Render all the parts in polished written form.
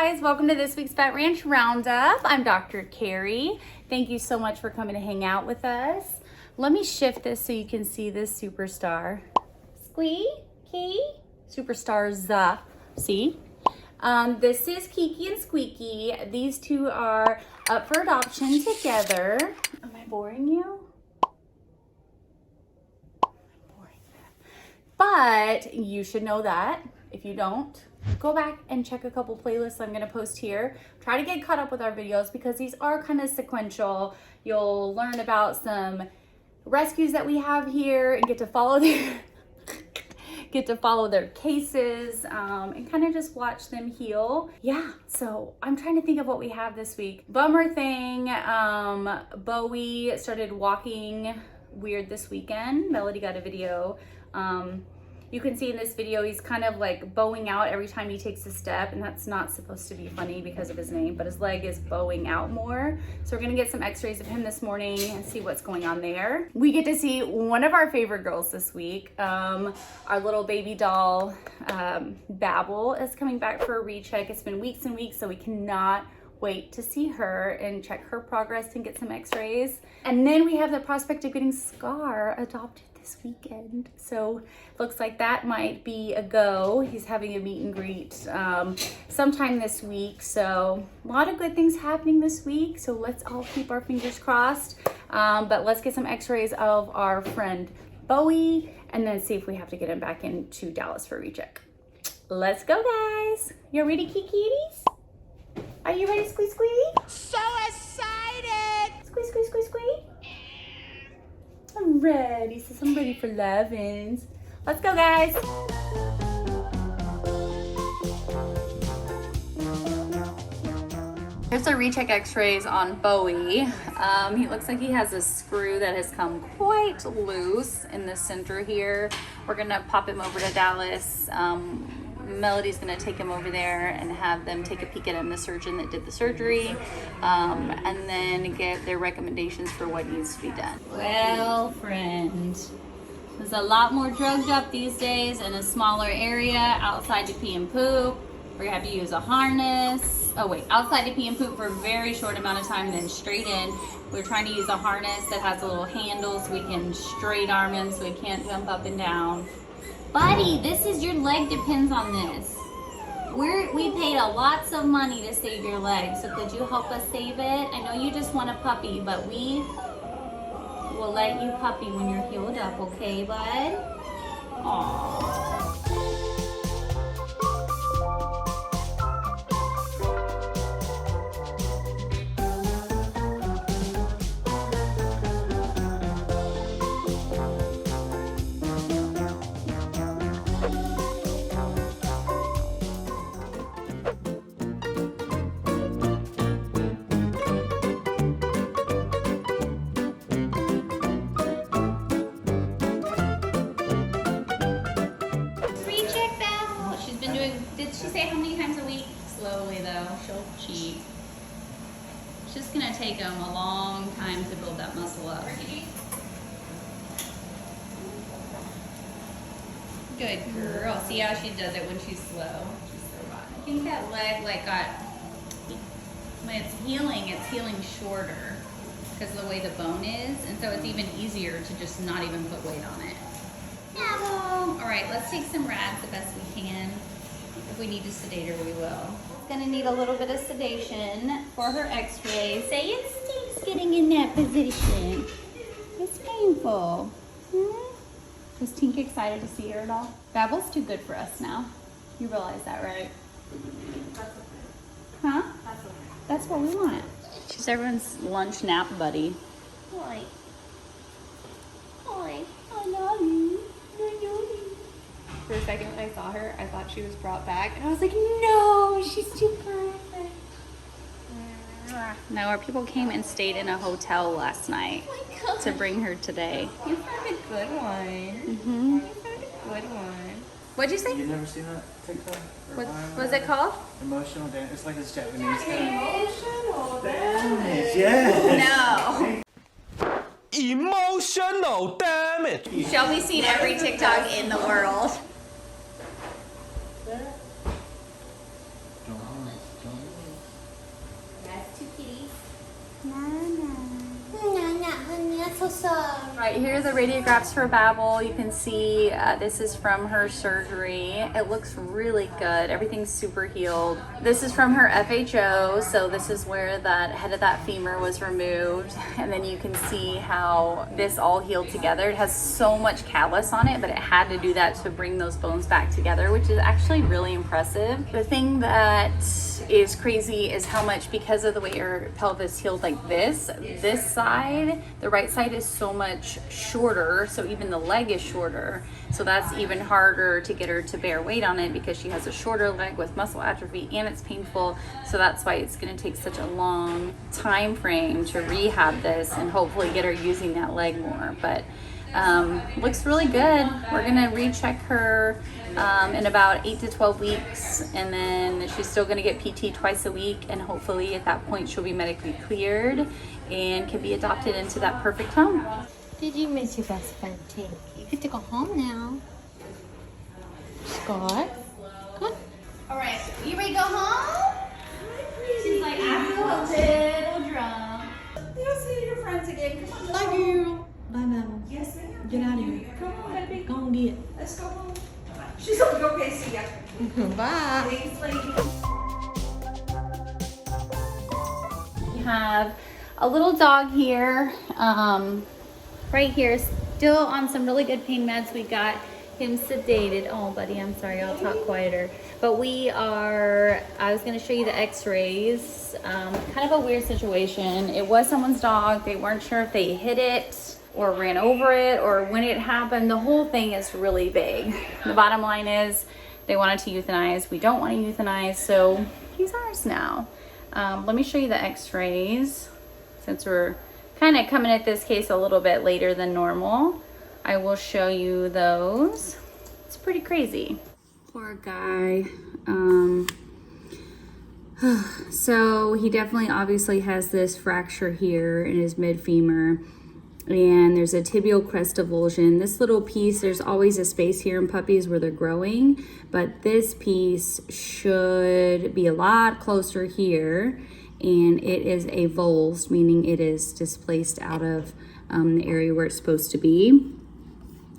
guys, welcome to this week's Vet Ranch Roundup. I'm Dr. Carrie. Thank you so much for coming to hang out with us. Let me shift this so you can see this superstar. Squeaky? Superstars, see? This is Kiki and Squeaky. These two are up for adoption together. Am I boring you? But you should know that. If you don't, go back and check a couple playlists I'm gonna post here. Try to get caught up with our videos because these are kind of sequential. You'll learn about some rescues that we have here and get to follow their cases and kind of just watch them heal. Yeah, so I'm trying to think of what we have this week. Bummer thing, Bowie started walking weird this weekend. Melody got a video. You can see in this video, he's kind of like bowing out every time he takes a step, and that's not supposed to be funny because of his name, but his leg is bowing out more. So we're gonna get some x-rays of him this morning and see what's going on there. We get to see one of our favorite girls this week. Our little baby doll, Babel, is coming back for a recheck. It's been weeks and weeks, so we cannot wait to see her and check her progress and get some x-rays. And then we have the prospect of getting Scar adopted this weekend. So looks like that might be a go. He's having a meet and greet sometime this week. So a lot of good things happening this week. So let's all keep our fingers crossed. But let's get some x-rays of our friend Bowie and then see if we have to get him back into Dallas for a recheck. Let's go, guys. You ready, kitties? Are you ready, squeak, squeak? So excited! Squeak, squeak, squeak, squeak. I'm ready. Says I'm ready for lovins. Let's go, guys. Here's the recheck x-rays on Bowie. He looks like he has a screw that has come quite loose in the center here. We're gonna pop him over to Dallas. Melody's gonna take him over there and have them take a peek at him, the surgeon that did the surgery, and then get their recommendations for what needs to be done. Well, friend, there's a lot more drugged up these days in a smaller area outside to pee and poop. We're gonna have to use a harness. Oh wait, outside to pee and poop for a very short amount of time, then straight in. We're trying to use a harness that has a little handle so we can straight arm him so he can't jump up and down. Buddy, this is your leg depends on this. We paid a lots of money to save your leg, so could you help us save it? I know you just want a puppy, but we will let you puppy when you're healed up, okay, bud? Aww. Did she say how many times a week? Slowly though, she'll cheat. It's just gonna take them a long time to build that muscle up. Good girl. See how she does it when she's slow? She's so rotten. I think that leg when it's healing shorter because of the way the bone is, and so it's even easier to just not even put weight on it. All right, let's take some rads the best we can. If we need to sedate her, we will. It's gonna need a little bit of sedation for her x-ray. Say it stinks getting in that position. It's painful. Was Tink excited to see her at all? Babel's too good for us now. You realize that, right? That's okay. Huh? That's okay. That's what we want. She's everyone's lunch nap buddy. Hi. Hi. I love you. I love you. For a second when I saw her, I thought she was brought back, and I was like, No, she's too perfect. No, our people came and stayed in a hotel last night to bring her today. you found a good one. Mm-hmm. You found a good one. What'd you say? You never seen that TikTok? What was it called? Emotional damage. It's like this Japanese guy. Emotional Damage, yes. No. Emotional damage. Shelby's seen every TikTok in the world. Don't so soft. Right, here are the radiographs for Babel. You can see this is from her surgery. It looks really good. Everything's super healed. This is from her FHO. So this is where that head of that femur was removed. And then you can see how this all healed together. It has so much callus on it, but it had to do that to bring those bones back together, which is actually really impressive. The thing that is crazy is how much, because of the way her pelvis healed like this side, the right side is so much shorter, so even the leg is shorter, so that's even harder to get her to bear weight on it because she has a shorter leg with muscle atrophy and it's painful. So that's why it's going to take such a long time frame to rehab this and hopefully get her using that leg more. But looks really good. We're gonna recheck her in about 8 to 12 weeks, and then she's still gonna get PT twice a week, and hopefully at that point she'll be medically cleared and can be adopted into that perfect home. Did you miss your best friend, Tink? You get to go home now. Scott? Good. All right, you ready to go home? She's like, I feel a little drunk. You'll see your friends again. Come on. Love you. Bye, Babel. Yes, ma'am. Get out of here. Come on, baby. Go and get. Let's go home. She's like, okay, see ya. Bye. Thanks, lady. We have a little dog here, right here, still on some really good pain meds. We got him sedated. Oh, buddy, I'm sorry, I'll talk quieter. But I was gonna show you the x-rays. Kind of a weird situation. It was someone's dog. They weren't sure if they hit it or ran over it or when it happened. The whole thing is really big. The bottom line is they wanted to euthanize. We don't want to euthanize, so he's ours now. Let me show you the x-rays since we're kind of coming at this case a little bit later than normal. I will show you those. It's pretty crazy. Poor guy. So he definitely obviously has this fracture here in his mid femur, and there's a tibial crest avulsion. This little piece, there's always a space here in puppies where they're growing, but this piece should be a lot closer here, and it is avulsed, meaning it is displaced out of the area where it's supposed to be.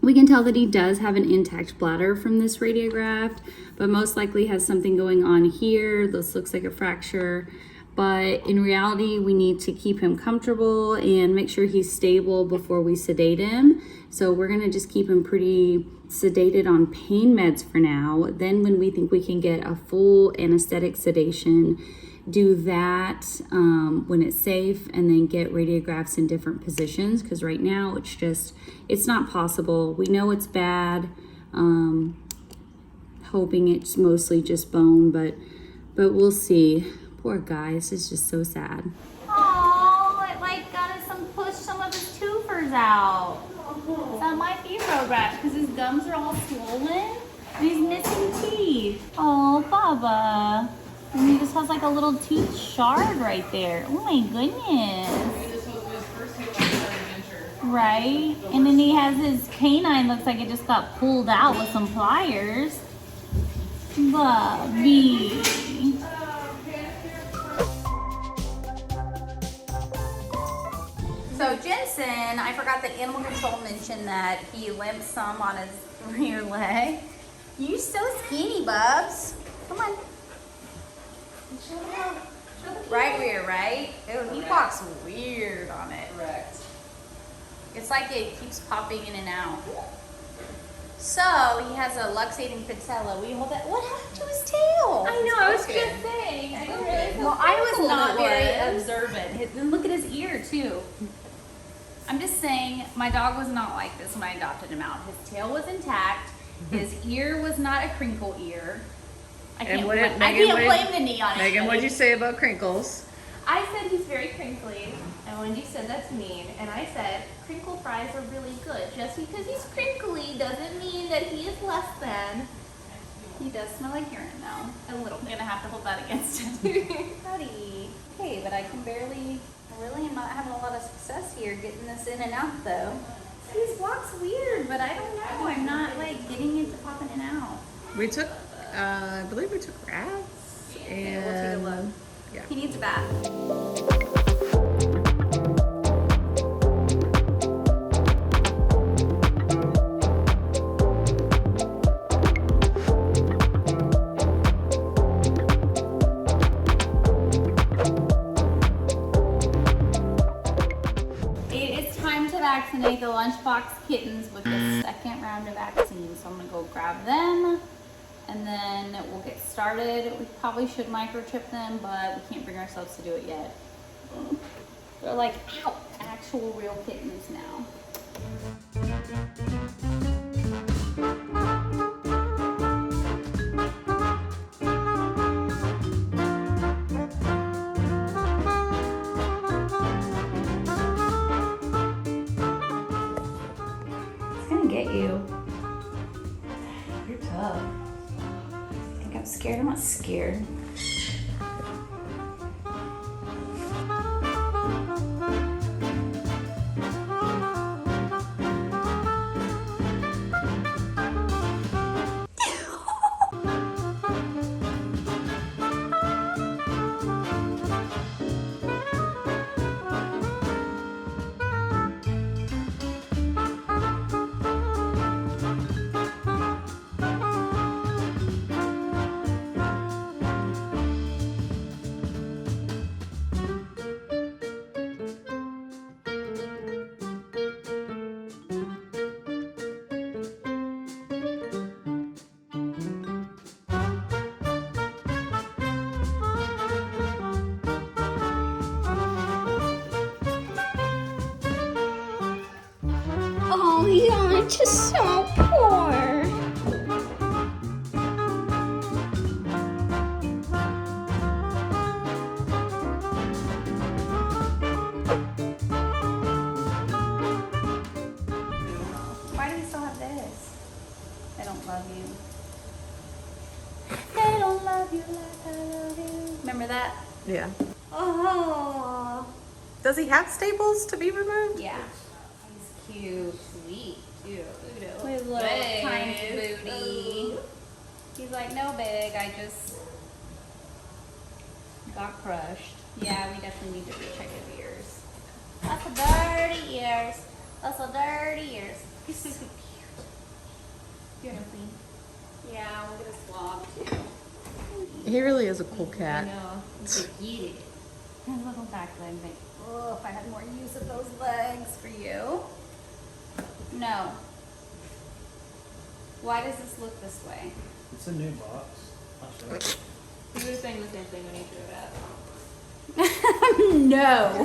We can tell that he does have an intact bladder from this radiograph, but most likely has something going on here. This looks like a fracture, but in reality, we need to keep him comfortable and make sure he's stable before we sedate him. So we're gonna just keep him pretty sedated on pain meds for now. Then when we think we can get a full anesthetic sedation, do that when it's safe, and then get radiographs in different positions, because right now it's not possible. We know it's bad, hoping it's mostly just bone, but we'll see. Poor guy, this is just so sad. Oh, it like got push some of his twofers out. That might be road rash because his gums are all swollen and he's missing teeth. Oh, Baba. And he just has like a little tooth shard right there. Oh my goodness. Right? And then he has his canine, looks like it just got pulled out with some pliers. Bobby. So Jensen, I forgot that animal control mentioned that he limps some on his rear leg. You're so skinny, Bubs. Come on. Right rear, right? Ew, he walks weird on it. Correct. It's like it keeps popping in and out. So he has a luxating patella. Will you hold that? What happened to his tail? I know, I was just saying. I don't really feel Well, I was comfortable not with very it. observant. And look at his ear too. I'm just saying, my dog was not like this when I adopted him out. His tail was intact. His ear was not a crinkle ear. I can't blame the knee on it. Megan, what'd you say about crinkles? I said he's very crinkly, and Wendy said that's mean, and I said crinkle fries are really good. Just because he's crinkly doesn't mean that he is less than. He does smell like urine though. A little. I'm gonna have to hold that against him. Buddy. Okay, but I can barely, really am not having a lot of success here getting this in and out though. He walks weird, but I don't know. I'm not like getting it to popping in and out. We took, I believe we took rats. And We'll take a look. Yeah. He needs a bath. round of vaccines. So I'm gonna go grab them and then we'll get started. We probably should microchip them, but we can't bring ourselves to do it yet. They're like, ow, actual real kittens now. Get you. You're tough. I think I'm scared. I'm not scared. Oh, you're just so poor. Why do we still have this? They don't love you. They don't love you like I love you. Remember that? Yeah. Oh. Does he have staples to be removed? Yeah. He's cute, sweet, too. Look at His little legs. tiny booty. He's like, no big, I just Got crushed. yeah, we definitely need to recheck his ears. Lots of dirty ears. Lots of dirty ears. He's so cute. You want to clean? Yeah, we'll get a swab too. He really is a cool I cat. know. He's cute. His little back leg, like, oh, if I had more use of those legs for you. No. Why does this look this way? It's a new box. I'll show you. He was saying the same thing when he threw it out. No.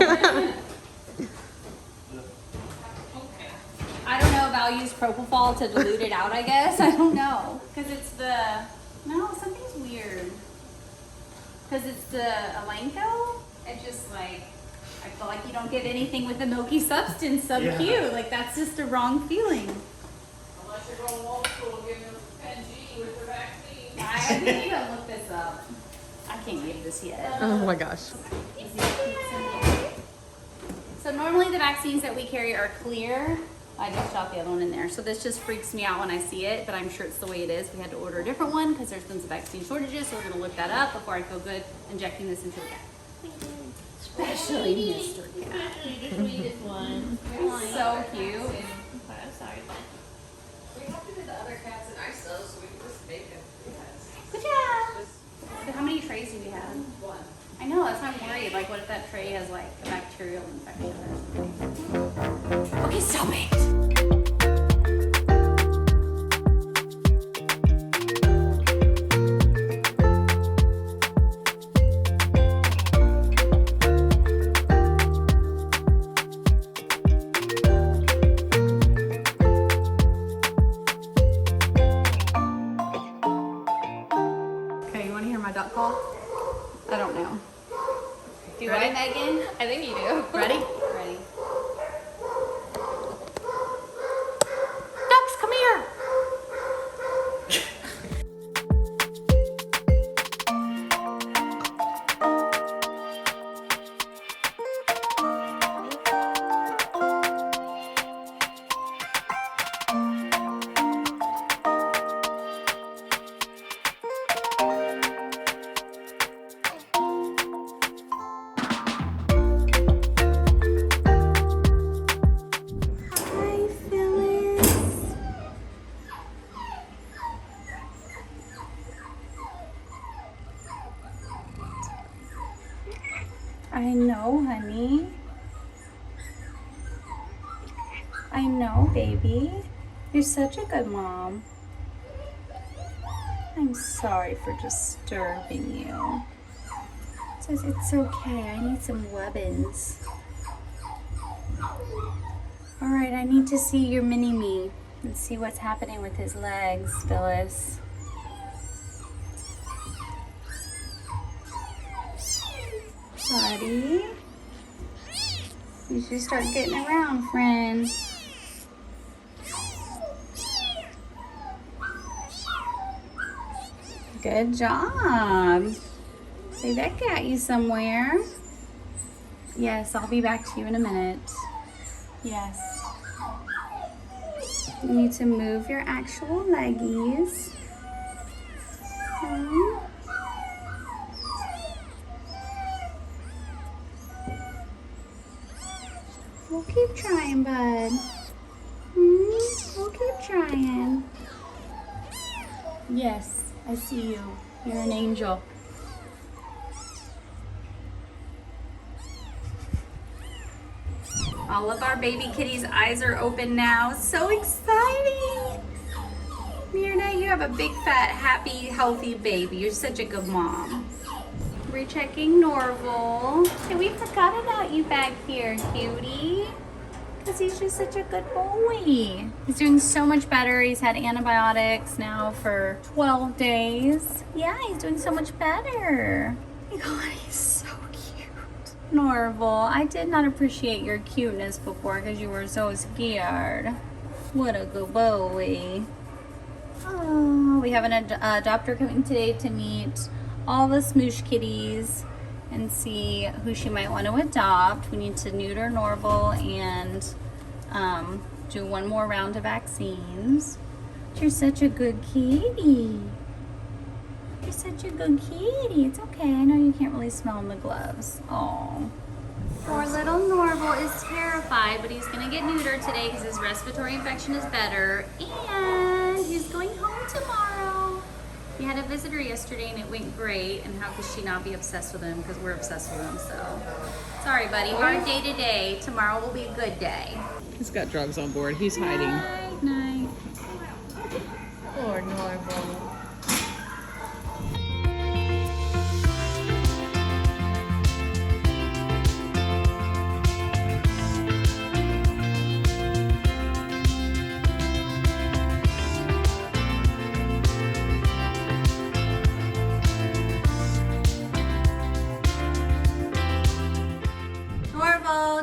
I don't know if I'll use propofol to dilute it out, I guess. I don't know. Because it's the, no, something's weird. Because it's the Elanco. It's just like, I feel like you don't get anything with the milky substance sub-Q. Yeah. Like, that's just a wrong feeling. Unless you're going old school, getting a NG with the vaccine. I need to look this up. I can't give this yet. Oh my gosh. So normally the vaccines that we carry are clear. I just shot the other one in there. So this just freaks me out when I see it, but I'm sure it's the way it is. We had to order a different one because there's been some vaccine shortages, so we're gonna look that up before I feel good injecting this into the cat. Especially Mr. Cat. Especially the sweetest one. So cute. I'm sorry. We have to do the other cats in ISO, so we can just make them. Good job. So how many trays do we have? One. I know, that's why I'm worried. Like, what if that tray has like a bacterial infection or something? Okay, stop it. Okay, you want to hear my duck call? I don't know. Do Ready? I, Megan? I think you do. Ready? Ready. Ducks, come here. Hi, Phyllis. I know, honey. I know, baby. You're such a good mom. I'm sorry for disturbing you. Says it's okay. I need some weapons. All right, I need to see your mini-me and see what's happening with his legs, Phyllis. Buddy, you should start getting around, friend. Good job. See, that got you somewhere. Yes, I'll be back to you in a minute. Yes. You need to move your actual leggies. Okay. We'll keep trying, bud. We'll keep trying. Yes, I see you. You're an angel. All of our baby kitties' eyes are open now. So exciting! Mirna, you have a big, fat, happy, healthy baby. You're such a good mom. Rechecking Norval. Hey, we forgot about you back here, cutie. Because he's just such a good boy. He's doing so much better. He's had antibiotics now for 12 days. Yeah, he's doing so much better. Oh my God, he's so cute. Norval, I did not appreciate your cuteness before because you were so scared. What a good boy. Oh, we have an adopter coming today to meet all the smoosh kitties and see who she might want to adopt. We need to neuter Norval and do one more round of vaccines. You're such a good kitty. You're such a good kitty. It's okay. I know you can't really smell in the gloves. Oh. Poor little Norval is terrified, but he's gonna get neutered today because his respiratory infection is better, and he's going home tomorrow. We had a visitor yesterday and it went great, and how could she not be obsessed with him because we're obsessed with him, so. Sorry, buddy, hard day today. Tomorrow will be a good day. He's got drugs on board. He's hiding. Night, night. Poor Norval.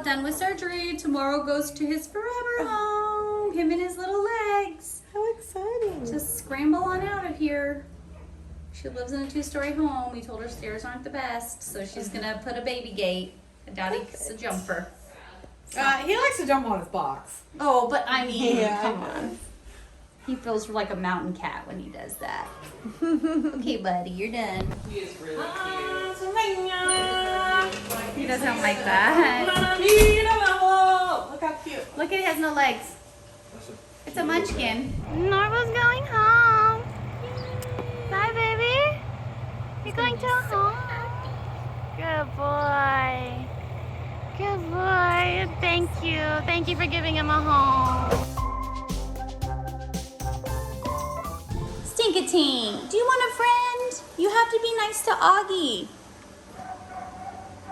Done with surgery. Tomorrow goes to his forever home. Him and his little legs. How exciting. Just scramble on out of here. She lives in a 2-story home. We told her stairs aren't the best, so she's gonna put a baby gate. I doubt he's a jumper. He likes to jump on his box. Oh, but I mean, Yeah, come I know. on. He feels like a mountain cat when he does that. Okay, buddy, you're done. He is really cute. He doesn't like that. Look how cute. Look, it has no legs. It's a munchkin. Norval's going home. Bye, baby. You're going to home. Good boy. Good boy. Thank you. Thank you for giving him a home. Stinkating, do you want a friend? You have to be nice to Augie.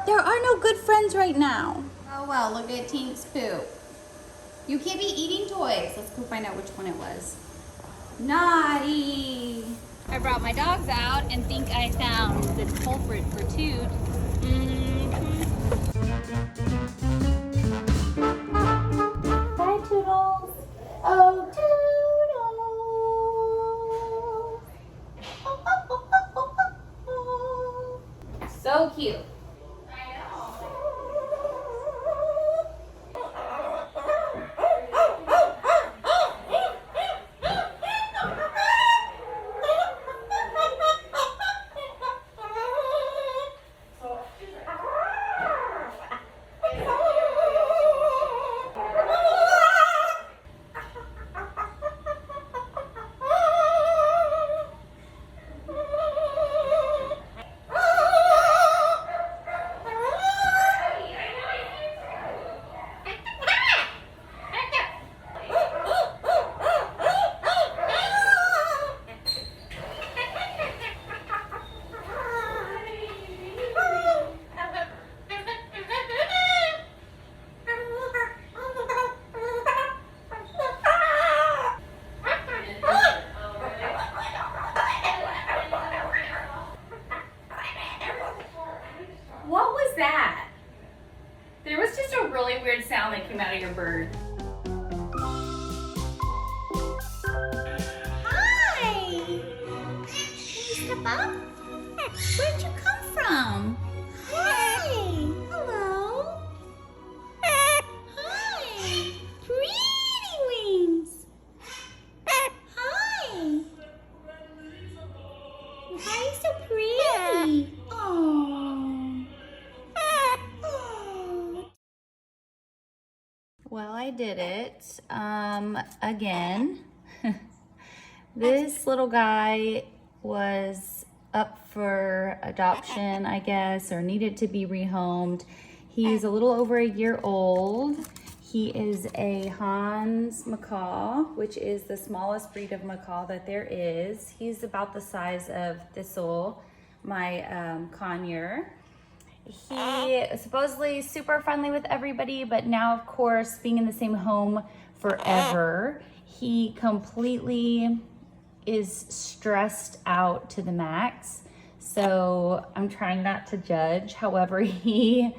There are no good friends right now. Oh well, look at Tink's poop. You can't be eating toys. Let's go find out which one it was. Naughty. I brought my dogs out and think I found the culprit for Toot. Bye, Toodles. Oh, Toodles. So cute. out of your bird. Hi! Can you step up? Where'd you come from? Hi! Hello! Hi! Pretty wings! Hi! Why are you so pretty? Oh. Well, I did it again. This little guy was up for adoption, I guess, or needed to be rehomed. He's a little over a year old. He is a Hans macaw, which is the smallest breed of macaw that there is. He's about the size of Thistle, my conure. He is supposedly super friendly with everybody, but now, of course, being in the same home forever, he completely is stressed out to the max. So I'm trying not to judge. However, he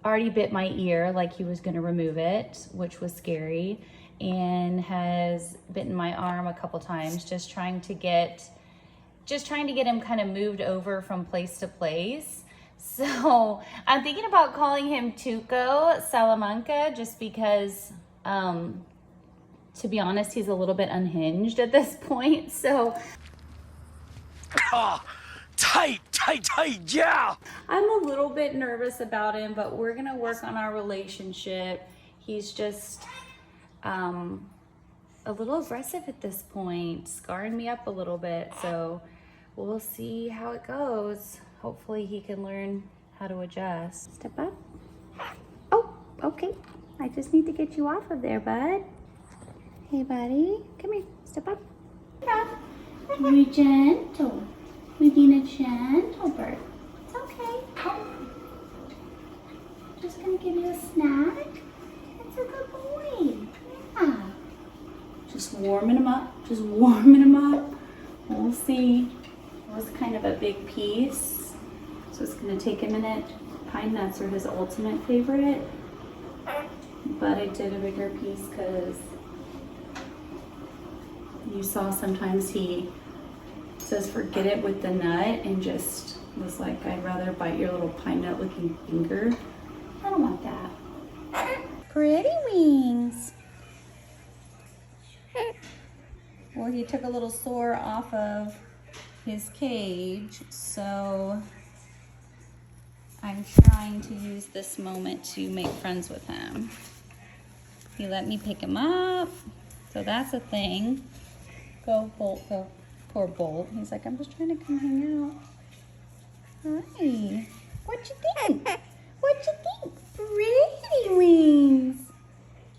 already bit my ear like he was gonna remove it, which was scary, and has bitten my arm a couple times, just trying to get him kind of moved over from place to place. So I'm thinking about calling him Tuko Salamanca, just because, to be honest, he's a little bit unhinged at this point. So tight, yeah! I'm a little bit nervous about him, but we're gonna work on our relationship. He's just a little aggressive at this point, scarring me up a little bit. So we'll see how it goes. Hopefully he can learn how to adjust. Step up. Oh, okay. I just need to get you off of there, bud. Hey, buddy. Come here. Step up. Be gentle. We're being a gentle bird. It's okay. Oh. Just gonna give you a snack. That's a good boy. Yeah. Just warming him up. Just warming him up. We'll see. It was kind of a big piece, so it's gonna take a minute. Pine nuts are his ultimate favorite, but I did a bigger piece because you saw sometimes he says forget it with the nut and just was like, I'd rather bite your little pine nut looking finger. I don't want that. Pretty wings. Well, he took a little sore off of his cage, so I'm trying to use this moment to make friends with him. He let me pick him up, so that's a thing. Go, Bolt, go. Poor Bolt. He's like, I'm just trying to come hang out. Hi. What you think? What you think? Pretty wings.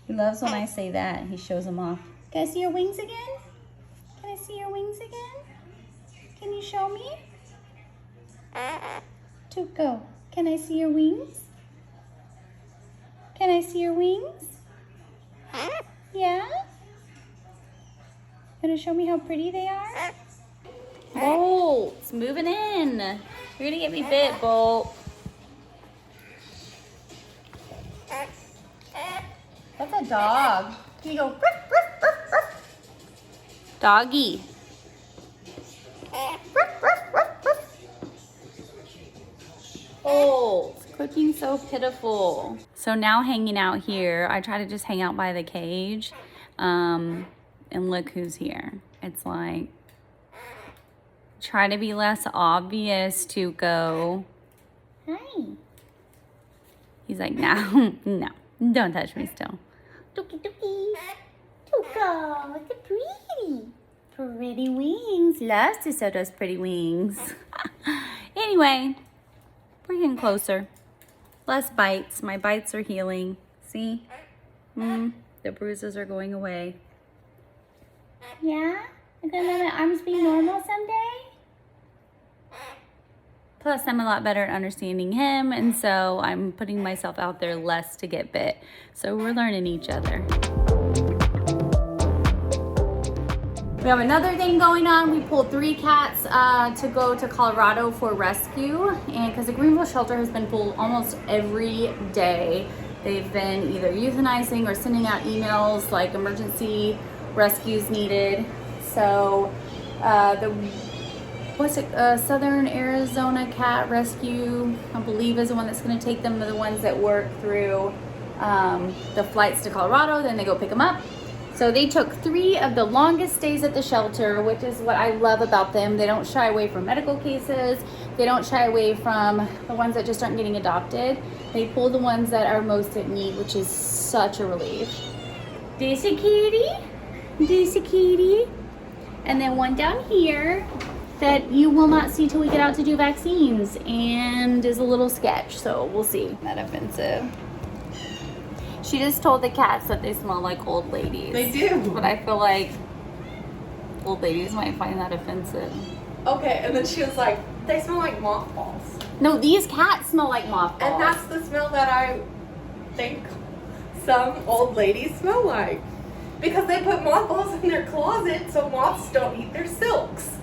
He loves when I say that. He shows them off. Can I see your wings again? Can I see your wings again? Can you show me? Tuko, can I see your wings? Can I see your wings? Yeah? Gonna show me how pretty they are? Bolt's moving in. You're gonna get me bit, Bolt. That's a dog. Can you go, ruff, ruff, ruff, ruff. Doggy. Ruff, ruff, ruff, ruff. Bolt, quit being so pitiful. So now hanging out here, I try to just hang out by the cage. And look who's here. It's like, try to be less obvious, Tuko. Hi. He's like, no, no, don't touch me still. Dookie dookie. Tuko, it's a pretty. Pretty wings. Loves to show those pretty wings. Anyway, we're getting closer. Less bites. My bites are healing. See? The bruises are going away. Yeah? I'm gonna let my arms be normal someday? Plus, I'm a lot better at understanding him, and so I'm putting myself out there less to get bit. So we're learning each other. We have another thing going on. We pulled 3 cats to go to Colorado for rescue, and because the Greenville shelter has been full almost every day. They've been either euthanizing or sending out emails like emergency rescues needed. So Southern Arizona Cat Rescue, I believe, is the one that's going to take them, to the ones that work through the flights to Colorado. Then they go pick them up. So they took 3 of the longest stays at the shelter, which is what I love about them. They don't shy away from medical cases. They don't shy away from the ones that just aren't getting adopted. They pull the ones that are most in need, which is such a relief. Daisy kitty, Daisy kitty. And then one down here that you will not see till we get out to do vaccines, and is a little sketch, so we'll see. Not offensive. She just told the cats that they smell like old ladies. They do. But I feel like old ladies might find that offensive. Okay, and then she was like, they smell like mothballs. No, these cats smell like mothballs. And that's the smell that I think some old ladies smell like. Because they put mothballs in their closet so moths don't eat their silks.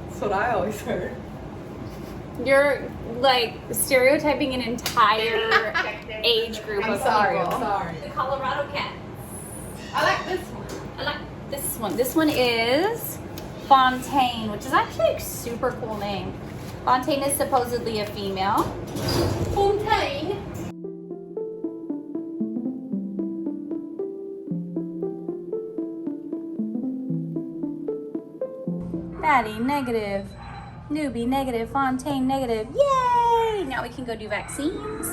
That's what I always heard. You're like stereotyping an entire age group of I'm people. sorry. The Colorado cats. I like this one. I like this one. This one is Fontaine, which is actually a super cool name. Fontaine is supposedly a female. Fontaine. Batty negative. Newbie negative. Fontaine negative. Yay! Now we can go do vaccines.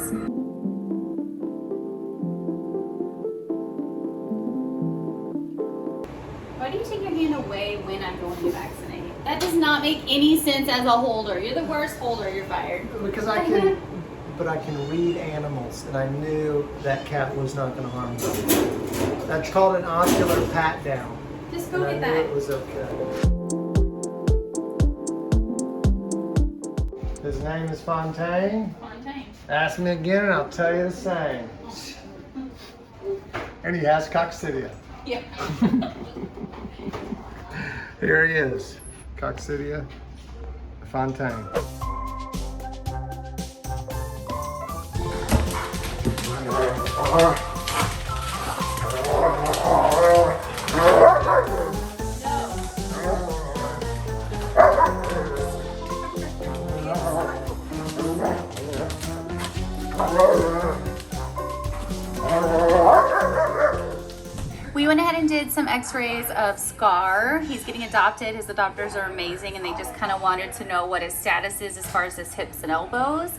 Why do you take your hand away when I'm going to vaccinate? That does not make any sense as a holder. You're the worst holder. You're fired. Because I can read animals, and I knew that cat was not going to harm them. That's called an ocular pat down. Just go And get I knew that. it was okay. His name is Fontaine. Fontaine. Ask me again, and I'll tell you the same. And he has coccidia. Yeah. Here he is, Coccidia Fontaine. We went ahead and did some x-rays of Scar. He's getting adopted. His adopters are amazing, and they just kind of wanted to know what his status is as far as his hips and elbows,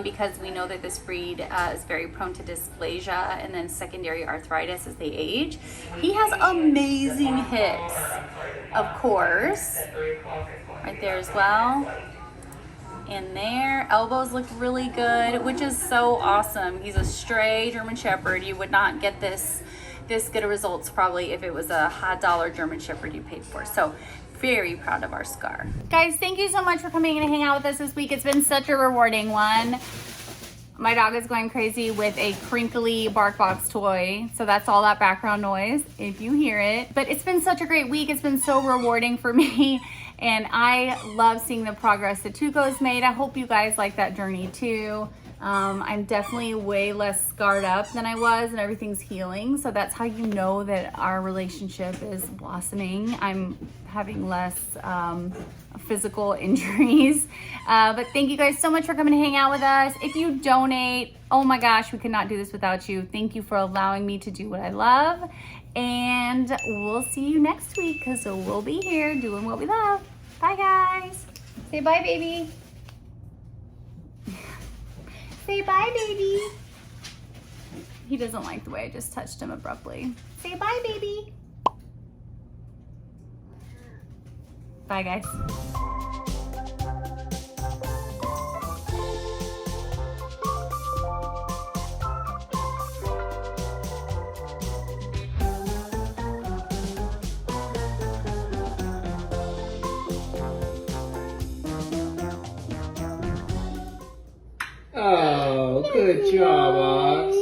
because we know that this breed is very prone to dysplasia and then secondary arthritis as they age. He has amazing hips, of course, right there as well. In there, elbows look really good, which is so awesome. He's a stray German Shepherd. You would not get this good of results probably if it was a high dollar German Shepherd you paid for. So very proud of our Scar. Guys, thank you so much for coming in and hanging out with us this week. It's been such a rewarding one. My dog is going crazy with a crinkly BarkBox toy, so that's all that background noise if you hear it. But it's been such a great week. It's been so rewarding for me, and I love seeing the progress that Tuko's made. I hope you guys like that journey too. I'm definitely way less scarred up than I was, and everything's healing. So that's how you know that our relationship is blossoming. I'm having less physical injuries. But thank you guys so much for coming to hang out with us. If you donate, oh my gosh, we could not do this without you. Thank you for allowing me to do what I love. And we'll see you next week, because we'll be here doing what we love. Bye guys. Say bye, baby. Say bye, baby. He doesn't like the way I just touched him abruptly. Say bye, baby. Bye, guys. Oh, good job, Ox.